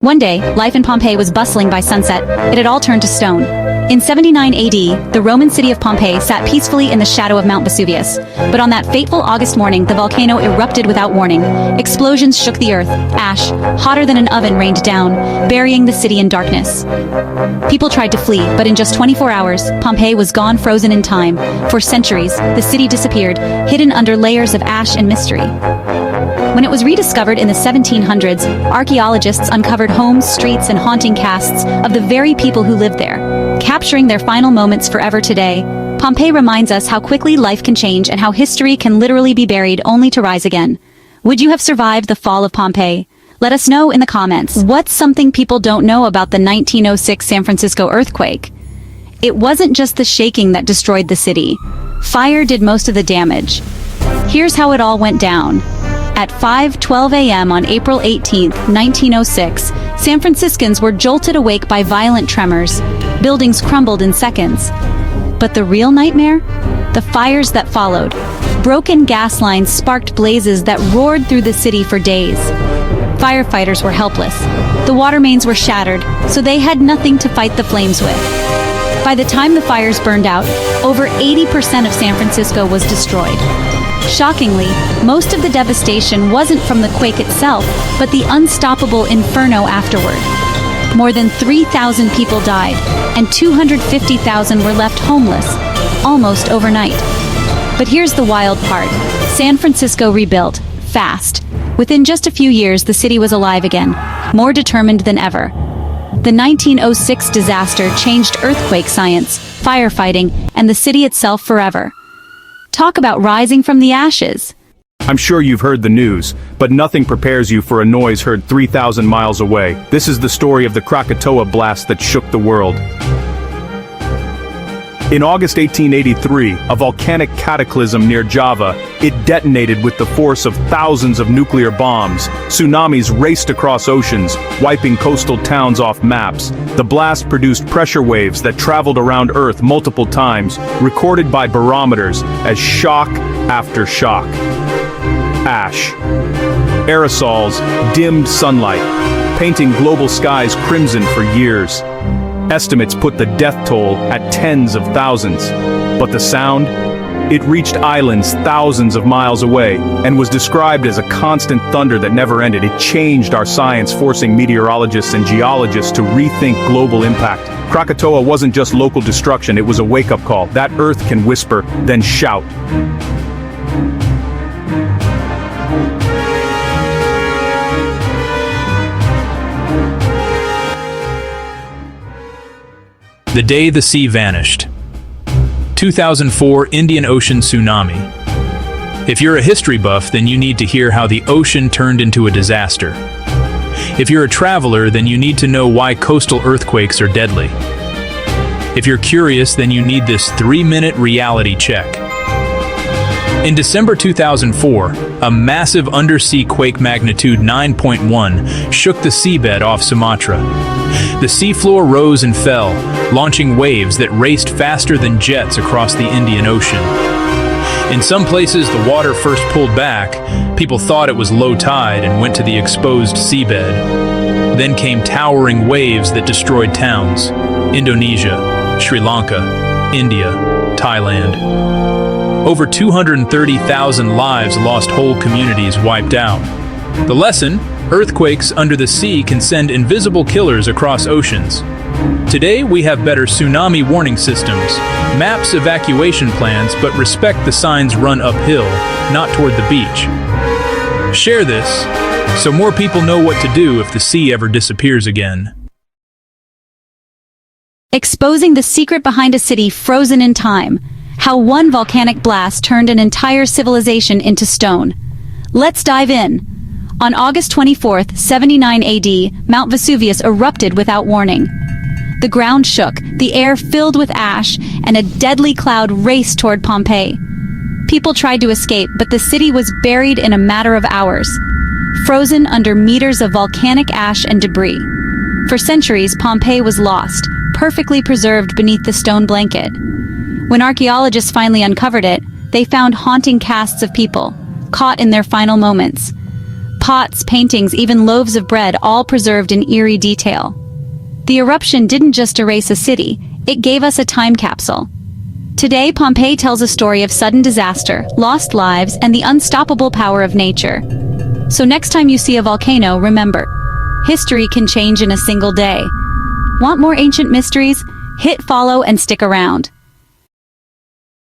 One day, life in Pompeii was bustling by sunset. It had all turned to stone. In 79 AD, the Roman city of Pompeii sat peacefully in the shadow of Mount Vesuvius. But on that fateful August morning, the volcano erupted without warning. Explosions shook the earth. Ash, hotter than an oven, rained down, burying the city in darkness. People tried to flee, but in just 24 hours, Pompeii was gone, frozen in time. For centuries, the city disappeared, hidden under layers of ash and mystery. When it was rediscovered in the 1700s, archaeologists uncovered homes, streets, and haunting casts of the very people who lived there. Capturing their final moments forever today, Pompeii reminds us how quickly life can change and how history can literally be buried only to rise again. Would you have survived the fall of Pompeii? Let us know in the comments. What's something people don't know about the 1906 San Francisco earthquake? It wasn't just the shaking that destroyed the city. Fire did most of the damage. Here's how it all went down. At 5:12 a.m. on April 18, 1906, San Franciscans were jolted awake by violent tremors. Buildings crumbled in seconds. But the real nightmare? The fires that followed. Broken gas lines sparked blazes that roared through the city for days. Firefighters were helpless. The water mains were shattered, so they had nothing to fight the flames with. By the time the fires burned out, over 80% of San Francisco was destroyed. Shockingly, most of the devastation wasn't from the quake itself, but the unstoppable inferno afterward. More than 3,000 people died, and 250,000 were left homeless, almost overnight. But here's the wild part. San Francisco rebuilt, fast. Within just a few years, the city was alive again, more determined than ever. The 1906 disaster changed earthquake science, firefighting, and the city itself forever. Talk about rising from the ashes. I'm sure you've heard the news, but nothing prepares you for a noise heard 3,000 miles away. This is the story of the Krakatoa blast that shook the world. In August 1883, a volcanic cataclysm near Java, it detonated with the force of thousands of nuclear bombs. Tsunamis raced across oceans, wiping coastal towns off maps. The blast produced pressure waves that traveled around Earth multiple times, recorded by barometers as shock after shock. Ash. Aerosols dimmed sunlight, painting global skies crimson for years. Estimates put the death toll at tens of thousands. But the sound? It reached islands thousands of miles away and was described as a constant thunder that never ended. It changed our science, forcing meteorologists and geologists to rethink global impact. Krakatoa wasn't just local destruction, it was a wake-up call. That Earth can whisper, then shout. The day the sea vanished. 2004 Indian Ocean Tsunami. If you're a history buff, then you need to hear how the ocean turned into a disaster. If you're a traveler, then you need to know why coastal earthquakes are deadly. If you're curious, then you need this 3-minute reality check. In December 2004, a massive undersea quake magnitude 9.1 shook the seabed off Sumatra. The seafloor rose and fell, launching waves that raced faster than jets across the Indian Ocean. In some places, the water first pulled back. People thought it was low tide and went to the exposed seabed. Then came towering waves that destroyed towns: Indonesia, Sri Lanka, India, Thailand. Over 230,000 lives lost, whole communities wiped out. The lesson? Earthquakes under the sea can send invisible killers across oceans. Today we have better tsunami warning systems, maps, evacuation plans, but respect the signs run uphill, not toward the beach. Share this, so more people know what to do if the sea ever disappears again. Exposing the secret behind a city frozen in time. How one volcanic blast turned an entire civilization into stone. Let's dive in. On August 24, 79 AD, Mount Vesuvius erupted without warning. The ground shook, the air filled with ash, and a deadly cloud raced toward Pompeii. People tried to escape, but the city was buried in a matter of hours, frozen under meters of volcanic ash and debris. For centuries, Pompeii was lost, perfectly preserved beneath the stone blanket. When archaeologists finally uncovered it, they found haunting casts of people, caught in their final moments. Pots, paintings, even loaves of bread, all preserved in eerie detail. The eruption didn't just erase a city, it gave us a time capsule. Today, Pompeii tells a story of sudden disaster, lost lives, and the unstoppable power of nature. So next time you see a volcano, remember, history can change in a single day. Want more ancient mysteries? Hit follow and stick around.